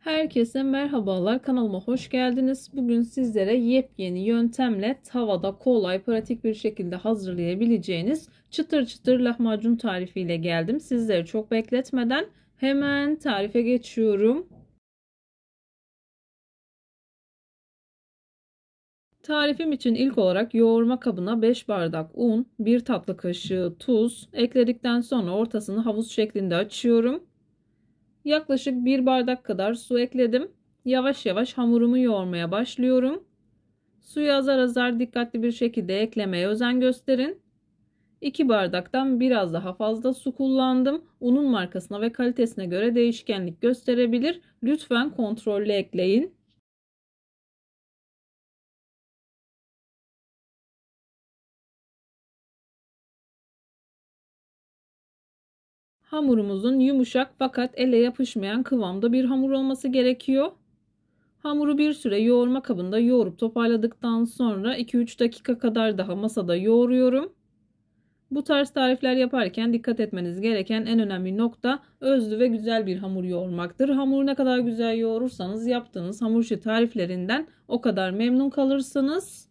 Herkese merhabalar, kanalıma hoş geldiniz. Bugün sizlere yepyeni yöntemle tavada kolay, pratik bir şekilde hazırlayabileceğiniz çıtır çıtır lahmacun tarifiyle geldim. Sizleri çok bekletmeden hemen tarife geçiyorum. Tarifim için ilk olarak yoğurma kabına 5 bardak un, 1 tatlı kaşığı tuz ekledikten sonra ortasını havuz şeklinde açıyorum. Yaklaşık 1 bardak kadar su ekledim. Yavaş yavaş hamurumu yoğurmaya başlıyorum. Suyu azar azar dikkatli bir şekilde eklemeye özen gösterin. 2 bardaktan biraz daha fazla su kullandım. Unun markasına ve kalitesine göre değişkenlik gösterebilir. Lütfen kontrollü ekleyin. Hamurumuzun yumuşak fakat ele yapışmayan kıvamda bir hamur olması gerekiyor. Hamuru bir süre yoğurma kabında yoğurup toparladıktan sonra 2-3 dakika kadar daha masada yoğuruyorum. Bu tarz tarifler yaparken dikkat etmeniz gereken en önemli nokta özlü ve güzel bir hamur yoğurmaktır. Hamuru ne kadar güzel yoğurursanız yaptığınız hamur işi tariflerinden o kadar memnun kalırsınız.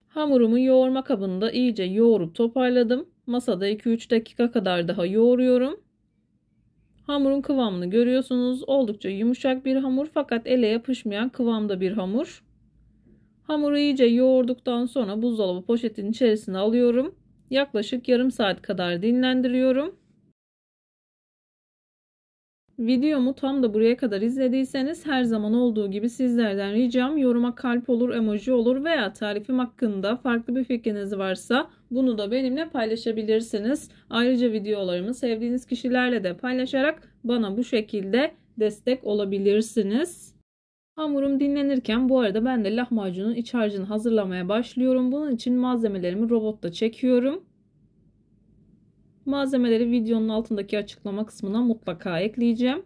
Hamurumu yoğurma kabında iyice yoğurup toparladım. Masada 2-3 dakika kadar daha yoğuruyorum. Hamurun kıvamını görüyorsunuz. Oldukça yumuşak bir hamur fakat ele yapışmayan kıvamda bir hamur. Hamuru iyice yoğurduktan sonra buzdolabı poşetinin içerisine alıyorum. Yaklaşık yarım saat kadar dinlendiriyorum. Videomu tam da buraya kadar izlediyseniz her zaman olduğu gibi sizlerden ricam yoruma kalp olur, emoji olur veya tarifim hakkında farklı bir fikriniz varsa bunu da benimle paylaşabilirsiniz. Ayrıca videolarımı sevdiğiniz kişilerle de paylaşarak bana bu şekilde destek olabilirsiniz. Hamurum dinlenirken bu arada ben de lahmacunun iç harcını hazırlamaya başlıyorum. Bunun için malzemelerimi robotta çekiyorum. Malzemeleri videonun altındaki açıklama kısmına mutlaka ekleyeceğim.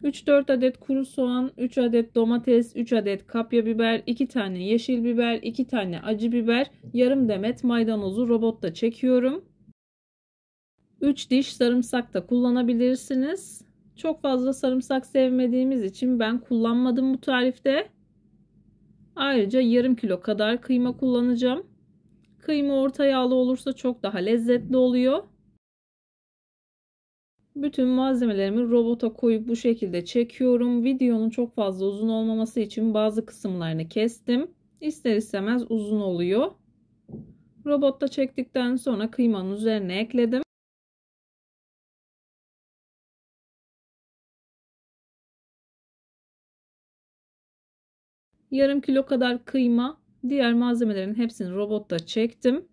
3-4 adet kuru soğan, 3 adet domates, 3 adet kapya biber, 2 tane yeşil biber, 2 tane acı biber, yarım demet maydanozu robotta çekiyorum. 3 diş sarımsak da kullanabilirsiniz. Çok fazla sarımsak sevmediğimiz için ben kullanmadım bu tarifte. Ayrıca yarım kilo kadar kıyma kullanacağım. Kıyma orta yağlı olursa çok daha lezzetli oluyor. Bütün malzemelerimi robota koyup bu şekilde çekiyorum. Videonun çok fazla uzun olmaması için bazı kısımlarını kestim. İster istemez uzun oluyor. Robotta çektikten sonra kıymanın üzerine ekledim. Yarım kilo kadar kıyma, diğer malzemelerin hepsini robotta çektim.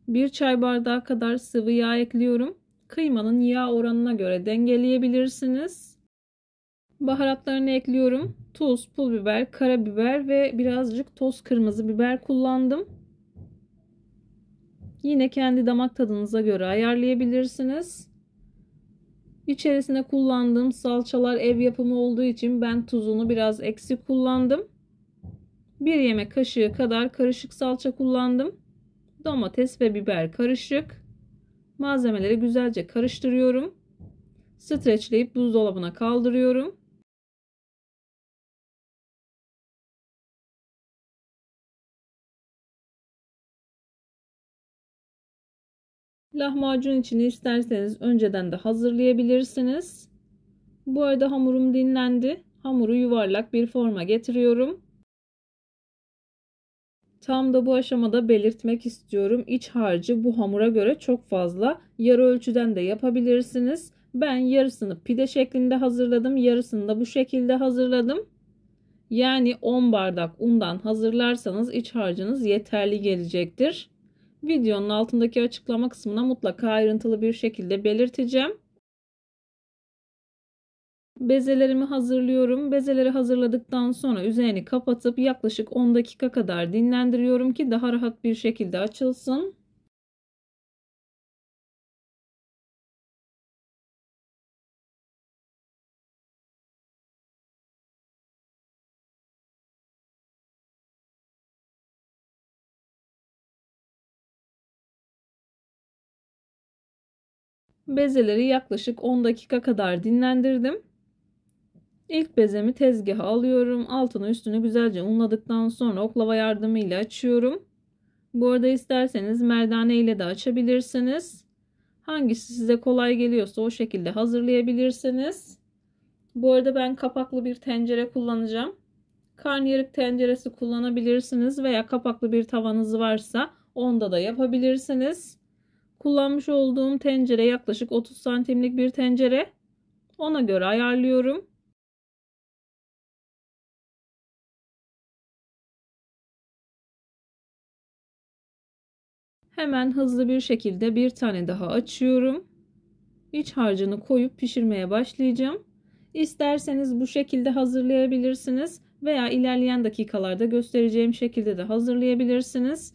1 çay bardağı kadar sıvı yağ ekliyorum. Kıymanın yağ oranına göre dengeleyebilirsiniz. Baharatlarını ekliyorum. Tuz, pul biber, karabiber ve birazcık toz kırmızı biber kullandım. Yine kendi damak tadınıza göre ayarlayabilirsiniz. İçerisine kullandığım salçalar ev yapımı olduğu için ben tuzunu biraz eksik kullandım. 1 yemek kaşığı kadar karışık salça kullandım. Domates ve biber karışık. Malzemeleri güzelce karıştırıyorum. Streçleyip buzdolabına kaldırıyorum. Lahmacun içini isterseniz önceden de hazırlayabilirsiniz. Bu arada hamurum dinlendi. Hamuru yuvarlak bir forma getiriyorum. Tam da bu aşamada belirtmek istiyorum. İç harcı bu hamura göre çok fazla. Yarı ölçüden de yapabilirsiniz. Ben yarısını pide şeklinde hazırladım. Yarısını da bu şekilde hazırladım. Yani 10 bardak undan hazırlarsanız iç harcınız yeterli gelecektir. Videonun altındaki açıklama kısmına mutlaka ayrıntılı bir şekilde belirteceğim. Bezelerimi hazırlıyorum. Bezeleri hazırladıktan sonra üzerini kapatıp yaklaşık 10 dakika kadar dinlendiriyorum ki daha rahat bir şekilde açılsın. Bezeleri yaklaşık 10 dakika kadar dinlendirdim. İlk bezemi tezgaha alıyorum. Altını üstünü güzelce unladıktan sonra oklava yardımıyla açıyorum. Bu arada isterseniz merdane ile de açabilirsiniz. Hangisi size kolay geliyorsa o şekilde hazırlayabilirsiniz. Bu arada ben kapaklı bir tencere kullanacağım. Karnıyarık tenceresi kullanabilirsiniz veya kapaklı bir tavanız varsa onda da yapabilirsiniz. Kullanmış olduğum tencere yaklaşık 30 santimlik bir tencere. Ona göre ayarlıyorum. Hemen hızlı bir şekilde bir tane daha açıyorum. İç harcını koyup pişirmeye başlayacağım. İsterseniz bu şekilde hazırlayabilirsiniz veya ilerleyen dakikalarda göstereceğim şekilde de hazırlayabilirsiniz.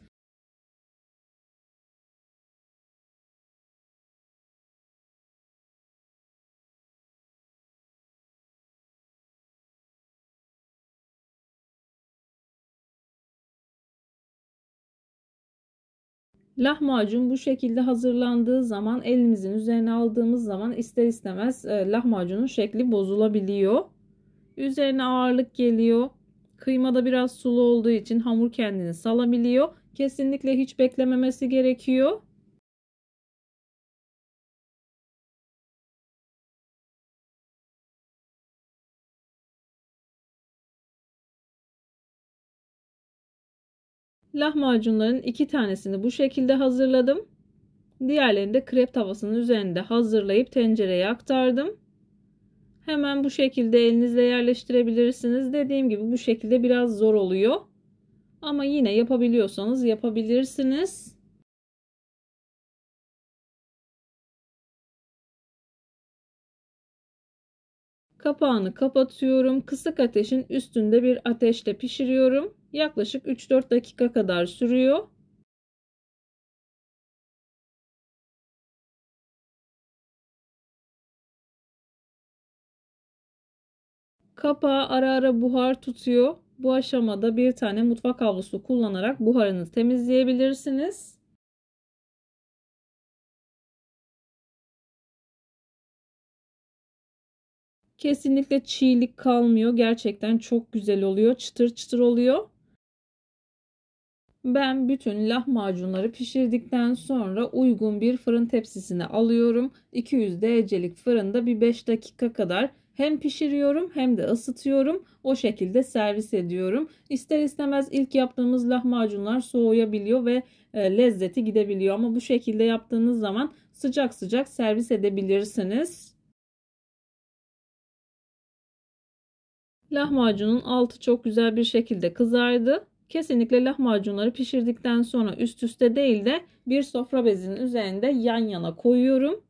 Lahmacun bu şekilde hazırlandığı zaman elimizin üzerine aldığımız zaman ister istemez lahmacunun şekli bozulabiliyor. Üzerine ağırlık geliyor. Kıymada biraz sulu olduğu için hamur kendini salabiliyor. Kesinlikle hiç beklememesi gerekiyor. Lahmacunların iki tanesini bu şekilde hazırladım. Diğerlerini de krep tavasının üzerinde hazırlayıp tencereye aktardım. Hemen bu şekilde elinizle yerleştirebilirsiniz. Dediğim gibi bu şekilde biraz zor oluyor. Ama yine yapabiliyorsanız yapabilirsiniz. Kapağını kapatıyorum. Kısık ateşin üstünde bir ateşte pişiriyorum. Yaklaşık 3-4 dakika kadar sürüyor. Kapağı ara ara buhar tutuyor. Bu aşamada bir tane mutfak havlusu kullanarak buharını temizleyebilirsiniz. Kesinlikle çiğlik kalmıyor. Gerçekten çok güzel oluyor. Çıtır çıtır oluyor. Ben bütün lahmacunları pişirdikten sonra uygun bir fırın tepsisine alıyorum. 200 derecelik fırında bir 5 dakika kadar hem pişiriyorum hem de ısıtıyorum. O şekilde servis ediyorum. İster istemez ilk yaptığımız lahmacunlar soğuyabiliyor ve lezzeti gidebiliyor. Ama bu şekilde yaptığınız zaman sıcak sıcak servis edebilirsiniz. Lahmacunun altı çok güzel bir şekilde kızardı. Kesinlikle lahmacunları pişirdikten sonra üst üste değil de bir sofra bezinin üzerinde yan yana koyuyorum.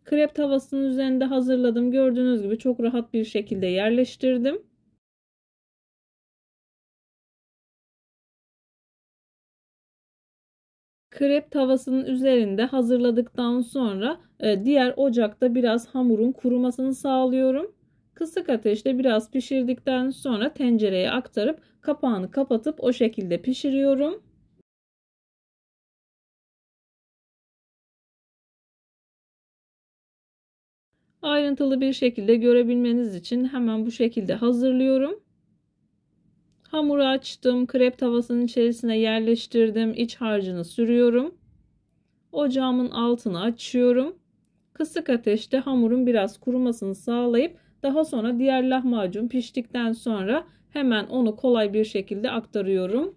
Krep tavasının üzerinde hazırladım. Gördüğünüz gibi çok rahat bir şekilde yerleştirdim. Krep tavasının üzerinde hazırladıktan sonra diğer ocakta biraz hamurun kurumasını sağlıyorum. Kısık ateşte biraz pişirdikten sonra tencereye aktarıp kapağını kapatıp o şekilde pişiriyorum. Ayrıntılı bir şekilde görebilmeniz için hemen bu şekilde hazırlıyorum. Hamuru açtım. Krep tavasının içerisine yerleştirdim. İç harcını sürüyorum. Ocağımın altını açıyorum. Kısık ateşte hamurun biraz kurumasını sağlayıp daha sonra diğer lahmacun piştikten sonra hemen onu kolay bir şekilde aktarıyorum.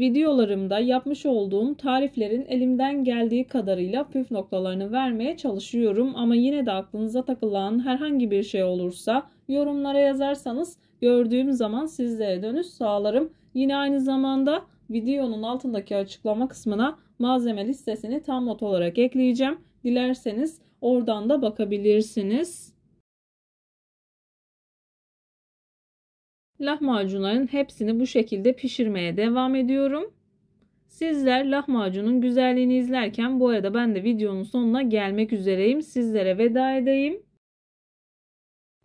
Videolarımda yapmış olduğum tariflerin elimden geldiği kadarıyla püf noktalarını vermeye çalışıyorum. Ama yine de aklınıza takılan herhangi bir şey olursa yorumlara yazarsanız gördüğüm zaman sizlere dönüş sağlarım. Yine aynı zamanda videonun altındaki açıklama kısmına malzeme listesini tam not olarak ekleyeceğim. Dilerseniz oradan da bakabilirsiniz. Lahmacunların hepsini bu şekilde pişirmeye devam ediyorum. Sizler lahmacunun güzelliğini izlerken bu arada ben de videonun sonuna gelmek üzereyim. Sizlere veda edeyim.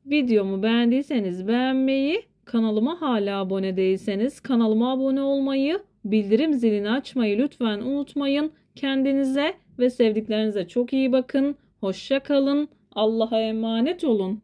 Videomu beğendiyseniz beğenmeyi, kanalıma hala abone değilseniz kanalıma abone olmayı, bildirim zilini açmayı lütfen unutmayın. Kendinize ve sevdiklerinize çok iyi bakın. Hoşça kalın. Allah'a emanet olun.